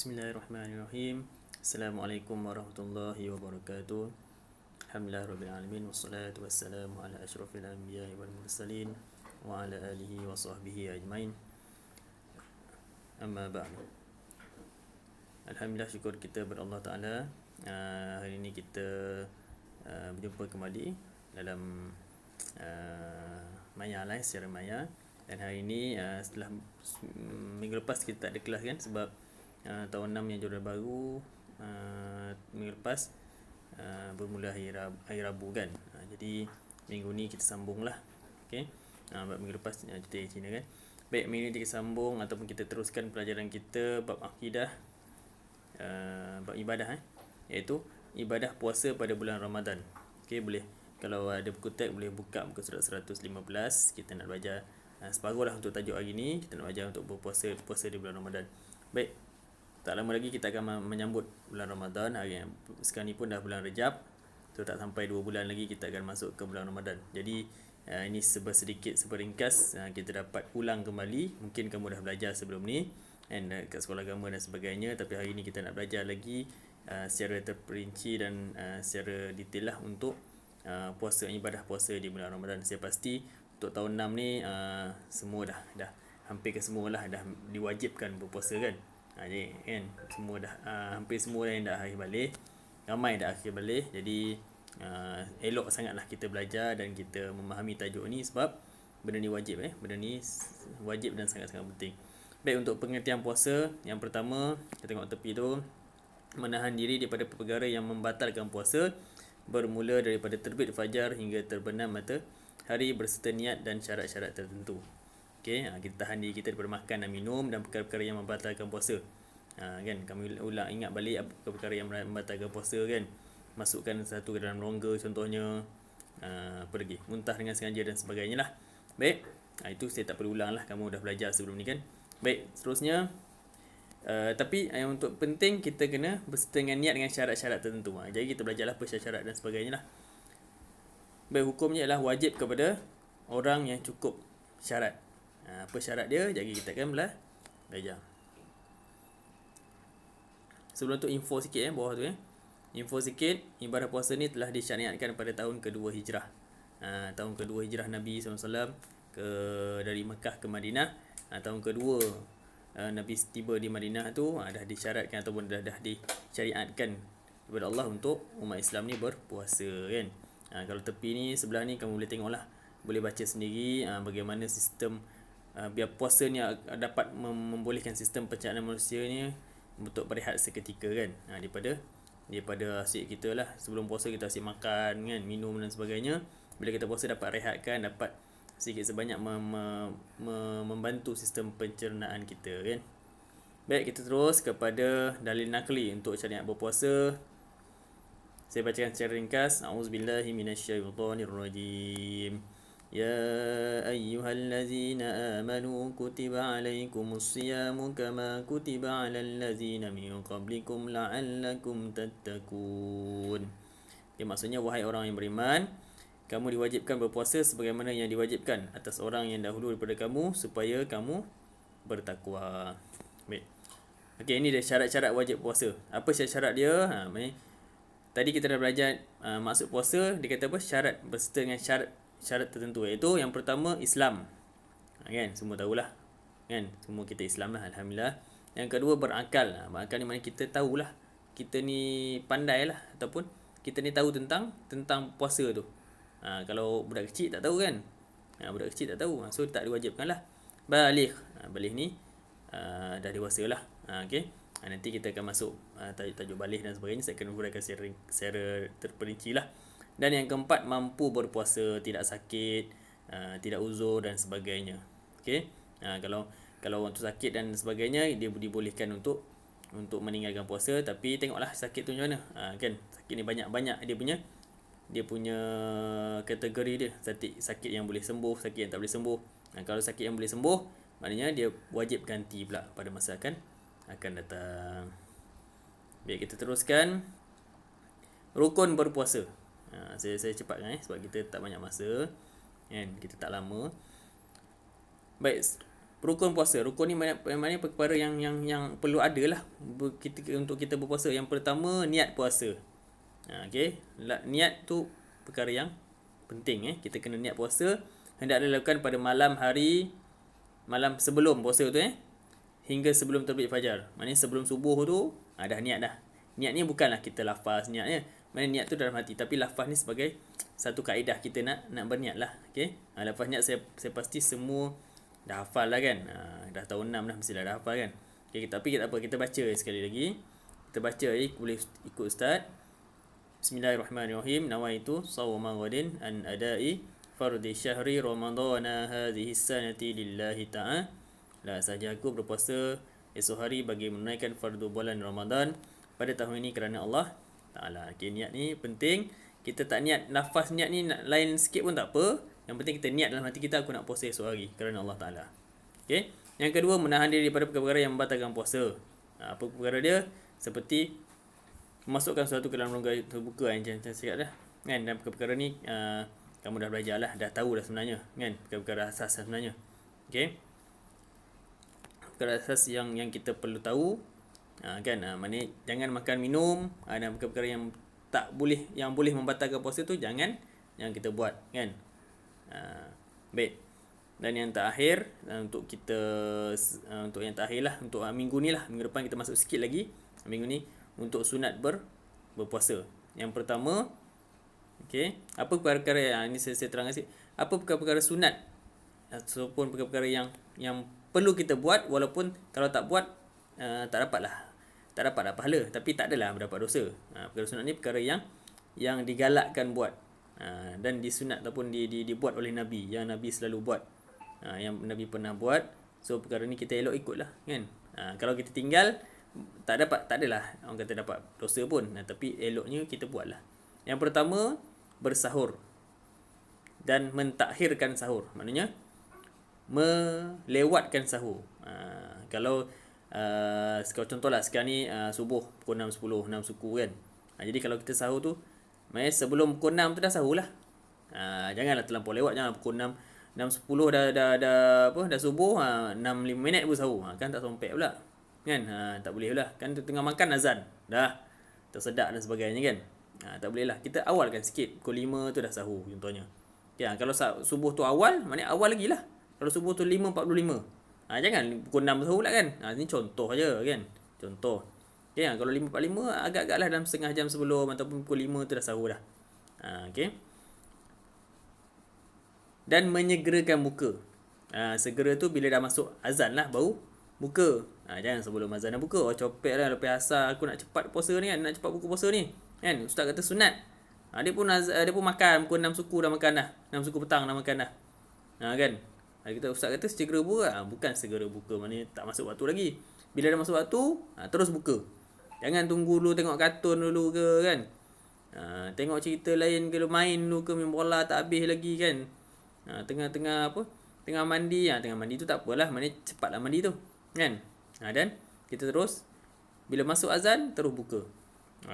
Bismillahirrahmanirrahim. Assalamualaikum warahmatullahi wabarakatuh. Alhamdulillah rabbil alamin wassalatu wassalamu ala asyrafil anbiya'i wal mursalin wa ala alihi wa sahbihi ajmain. Amma ba'du. Alhamdulillah, syukur kita kepada Allah Ta'ala. Hari ini kita berjumpa kembali dalam Maya Live secara Maya. Dan hari ini setelah minggu lepas kita tak ada kelas kan, sebab tahun 6 yang jodoh baru minggu lepas bermula hari Rabu kan. Jadi minggu ni kita sambung lah. Okay. Minggu lepas kita di Cina kan. Baik, minggu ni kita sambung ataupun kita teruskan pelajaran kita bab akidah, bab ibadah iaitu ibadah puasa pada bulan Ramadan. Okay, boleh, kalau ada buku teks boleh buka muka surat 115. Kita nak belajar separuh lah untuk tajuk hari ni. Kita nak belajar untuk berpuasa di bulan Ramadan. Baik, tak lama lagi kita akan menyambut bulan Ramadan. Sekarang ni pun dah bulan Rejab. So tak sampai 2 bulan lagi kita akan masuk ke bulan Ramadan. Jadi ini sedikit seperingkas kita dapat ulang kembali. Mungkin kamu dah belajar sebelum ni kat sekolah agama dan sebagainya, tapi hari ni kita nak belajar lagi secara terperinci dan secara detail lah untuk puasa, ibadah puasa di bulan Ramadan. Saya pasti untuk tahun 6 ni semua dah hampir ke semua lah dah diwajibkan berpuasa kan. Jadi kan semua dah hampir semua yang dah akhir balik, ramai dah akhir balik. Jadi elok sangatlah kita belajar dan kita memahami tajuk ni, sebab benda ni wajib benda ni wajib dan sangat-sangat penting. Baik, untuk pengertian puasa, yang pertama kita tengok tepi tu, menahan diri daripada perkara yang membatalkan puasa bermula daripada terbit fajar hingga terbenam matahari berserta niat dan syarat-syarat tertentu. Okay, kita tahan diri kita daripada makan dan minum dan perkara-perkara yang membatalkan puasa. Kan, kami ulang ingat balik apa perkara yang membatalkan puasa kan. Masukkan satu ke dalam rongga contohnya, apa lagi, muntah dengan sengaja dan sebagainya lah. Baik, itu saya tak perlu ulang lah, kamu dah belajar sebelum ni kan. Baik, seterusnya tapi yang untuk penting kita kena berserta dengan niat dengan syarat-syarat tertentu. Jadi kita belajarlah apa syarat-syarat dan sebagainya lah. Baik, hukumnya adalah wajib kepada orang yang cukup syarat. Apa syarat dia? Jadi kita akan belajar. Sebelum tu info sikit bawah tu info sikit, ibadah puasa ni telah disyariatkan pada tahun kedua Hijrah. Tahun kedua Hijrah Nabi SAW dari Mekah ke Madinah. Tahun kedua Nabi tiba di Madinah tu dah disyaratkan ataupun dah disyariatkan kepada Allah untuk umat Islam ni berpuasa kan. Kalau tepi ni sebelah ni kamu boleh tengok lah, boleh baca sendiri bagaimana sistem biar puasa ni dapat membolehkan sistem pencernaan manusia ni untuk berehat seketika kan. Daripada asyik kita lah, sebelum puasa kita asyik makan kan, minum dan sebagainya. Bila kita puasa dapat rehatkan, dapat sedikit sebanyak membantu sistem pencernaan kita kan. Baik, kita terus kepada dalil nakli untuk syariat berpuasa. Saya bacakan secara ringkas. A'udzubillahi minasyaitonirrajim. Ya ayyuhallazina amanu kutiba alaikumus siyamu kama kutiba alal ladzina min qablikum la'allakum tattaqun. Maksudnya, wahai orang yang beriman, kamu diwajibkan berpuasa sebagaimana yang diwajibkan atas orang yang dahulu daripada kamu, supaya kamu bertakwa. Baik. Okey, ini dia syarat-syarat wajib puasa. Apa syarat dia? Tadi kita dah belajar maksud puasa. Dia kata apa? Syarat, berserta dengan syarat tertentu, iaitu yang pertama Islam. Kan, semua tahulah kan, semua kita Islam lah, alhamdulillah. Yang kedua berakal. Berakal ni maknanya kita tahulah, kita ni pandai lah, ataupun kita ni tahu tentang puasa tu. Kalau budak kecil tak tahu kan, budak kecil tak tahu, so tak diwajibkan lah. Baligh, baligh ni dah dewasa lah. Okay, nanti kita akan masuk tajuk baligh dan sebagainya, saya akan uraikan secara terperinci lah. Dan yang keempat, mampu berpuasa, tidak sakit, tidak uzur dan sebagainya. Okey. Kalau orang tu sakit dan sebagainya, dia dibolehkan untuk meninggalkan puasa, tapi tengoklah sakit tu macam mana. Kan, sakit ni banyak dia punya kategori dia. Sakit yang boleh sembuh, sakit yang tak boleh sembuh. Kalau sakit yang boleh sembuh, maknanya dia wajib ganti pula pada masa akan datang. Baik, kita teruskan. Rukun berpuasa. Saya cepatkan sebab kita tak banyak masa kan, kita tak lama. Baik, Rukun puasa. Rukun ni mana perkara yang perlu ada lah untuk kita berpuasa. Yang pertama, niat puasa. Okey, niat tu perkara yang penting. Kita kena niat puasa. Hendak dilakukan pada malam sebelum puasa tu hingga sebelum terbit fajar. Maknanya sebelum subuh tu dah niat dah. Niat ni bukanlah kita lafaz niatnya. Maknanya niat tu dalam hati, tapi lafaz ni sebagai satu kaedah kita nak berniat lah. Okey. Lafaz niat saya pasti semua dah hafal lah kan. Dah tahun 6 dah, mestilah dah hafal kan. Okay, tapi tak apa, kita baca sekali lagi. Kita baca boleh ikut ustaz. Bismillahirrahmanirrahim. Nawaitu sawma ghadin an adai fardhi syahri ramadhana hadhihi sanati lillahi ta'ala. Sahaja aku berpuasa esok hari bagi menunaikan fardu bulan Ramadan pada tahun ini kerana Allah Ta'ala. Okay, niat ni penting. Kita tak niat, nafas niat ni lain sikit pun tak apa. Yang penting kita niat dalam hati kita, aku nak puasa esok hari kerana Allah Ta'ala. Okay. Yang kedua, menahan diri daripada perkara yang membatalkan puasa. Apa perkara dia? Seperti memasukkan sesuatu ke dalam rongga terbuka yang saya cakap dah. Kan? Dan perkara ni kamu dah belajar lah, dah tahu dah sebenarnya. Kan? Perkara asas sebenarnya. Okay. Perkara asas yang kita perlu tahu. Kan? Maknanya jangan makan minum. Dan perkara yang yang boleh membatalkan puasa tu jangan kita buat. Kan? Baik. Dan yang terakhir untuk yang terakhir lah, untuk minggu ni lah, minggu depan kita masuk sikit lagi. Minggu ni untuk sunat berpuasa. Yang pertama, okey, apa perkara yang ini saya terangkan sikit. Apa perkara-perkara sunat ataupun perkara-perkara yang perlu kita buat, walaupun kalau tak buat tak dapat pahala, tapi tak adalah mendapat dosa. Perkara sunat ni perkara yang digalakkan buat. Dan disunat ataupun dibuat oleh Nabi, yang Nabi selalu buat, yang Nabi pernah buat. So perkara ni kita elok ikut lah kan. Kalau kita tinggal tak adalah orang kata dapat dosa pun, tapi eloknya kita buat lah. Yang pertama, bersahur dan mentakhirkan sahur. Maknanya melewatkan sahur. Kalau contohlah sekarang ni subuh pukul 6.10 6 suku kan. Jadi kalau kita sahur tu, sebelum pukul 6 tu dah sahur lah. Janganlah terlampau lewat. Jangan pukul 6.10 dah subuh, 6.5 minit pun sahur. Kan tak sampai pula. Kan? Tak boleh lah. Kan tengah makan azan. Dah tersedak dan sebagainya kan. Tak boleh lah. Kita awalkan sikit. Pukul 5 tu dah sahur contohnya. Okay, kalau subuh tu awal, maknanya awal lagi lah. Kalau subuh tu 5.45. Jangan pukul 6 sahur lah kan. Ini contoh aja kan. Contoh. Okay, kalau 5.45 agak-agak lah dalam setengah jam sebelum, ataupun pukul 5 tu dah sahur dah. Okay. Dan menyegerakan buka. Segera tu bila dah masuk azan lah baru buka. Jangan sebelum azan dah buka. Copet lah lepas asar, aku nak cepat puasa ni kan, nak cepat buka puasa ni kan. Ustaz kata sunat. Dia pun makan pukul 6 suku dah makan dah. 6 suku petang dah makan dah. Kan. Ustaz kata segera buka. Bukan segera buka, maknanya tak masuk waktu lagi. Bila dah masuk waktu, terus buka. Jangan tunggu dulu tengok kartun dulu ke kan. Tengok cerita lain ke, main dulu ke, main bola tak habis lagi kan. Tengah mandi. Tengah mandi tu tak apalah, maknanya cepatlah mandi tu kan. Dan kita terus bila masuk azan terus buka.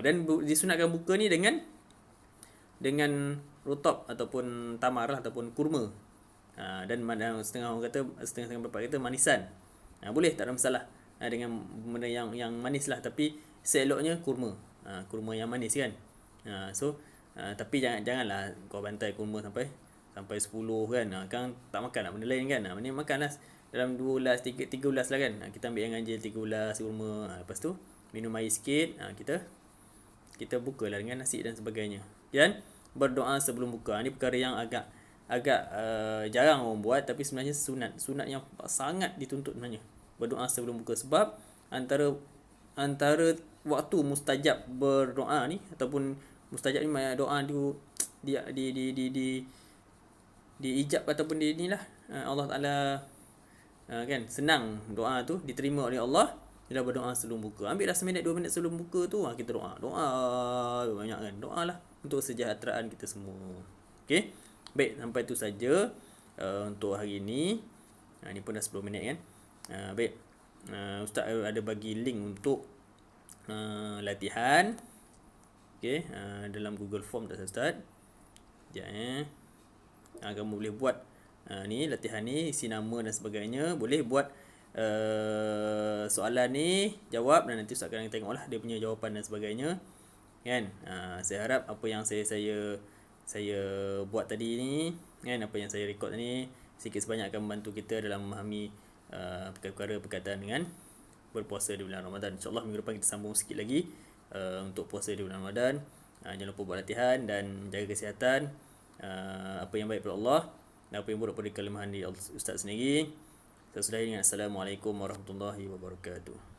Dan disunatkan buka ni dengan rutop ataupun tamar lah, ataupun kurma. Dan setengah berapa kata manisan. Boleh, tak ada masalah. Dengan benda yang manis lah, tapi seeloknya kurma. Kurma yang manis kan. Tapi janganlah kau bantai kurma sampai 10 kan. Kan tak makan lah benda lain kan. Maknanya makan lah dalam 2 gelas 3 gelas lah kan. Kita ambil yang ganjil 3 gelas kurma. Lepas tu minum air sikit. Kita buka lah dengan nasi dan sebagainya. Dan berdoa sebelum buka. Ini perkara yang agak jarang orang buat, tapi sebenarnya sunat yang sangat dituntut sebenarnya. Berdoa sebelum buka, sebab antara waktu mustajab berdoa ni, ataupun mustajab ni doa tu di ijab ataupun di inilah Allah Taala kan, senang doa tu diterima oleh Allah bila berdoa sebelum buka. Ambil dah 1 minit 2 minit sebelum buka tu kita doa banyak kan. Doalah untuk kesejahteraan kita semua. Okey. Baik, sampai tu saja untuk hari ini. Ni pun dah 10 minit kan. Baik. Ustaz ada bagi link untuk latihan. Okey, dalam Google Form tak Ustaz? Sekejap kamu boleh buat Ni latihan ni, isi nama dan sebagainya. Boleh buat soalan ni, jawab, dan nanti Ustaz akan tengoklah dia punya jawapan dan sebagainya. Kan? Saya harap apa yang saya buat tadi ni, kan, apa yang saya rekod ni sikit sebanyak akan membantu kita dalam memahami perkara-perkara berkaitan dengan berpuasa di bulan Ramadan. InsyaAllah minggu depan kita sambung sikit lagi untuk puasa di bulan Ramadan. Jangan lupa buat latihan dan jaga kesihatan. Apa yang baik pada Allah dan apa yang buruk pada kelemahan di Ustaz sendiri. Saya sudahi dengan Assalamualaikum warahmatullahi wabarakatuh.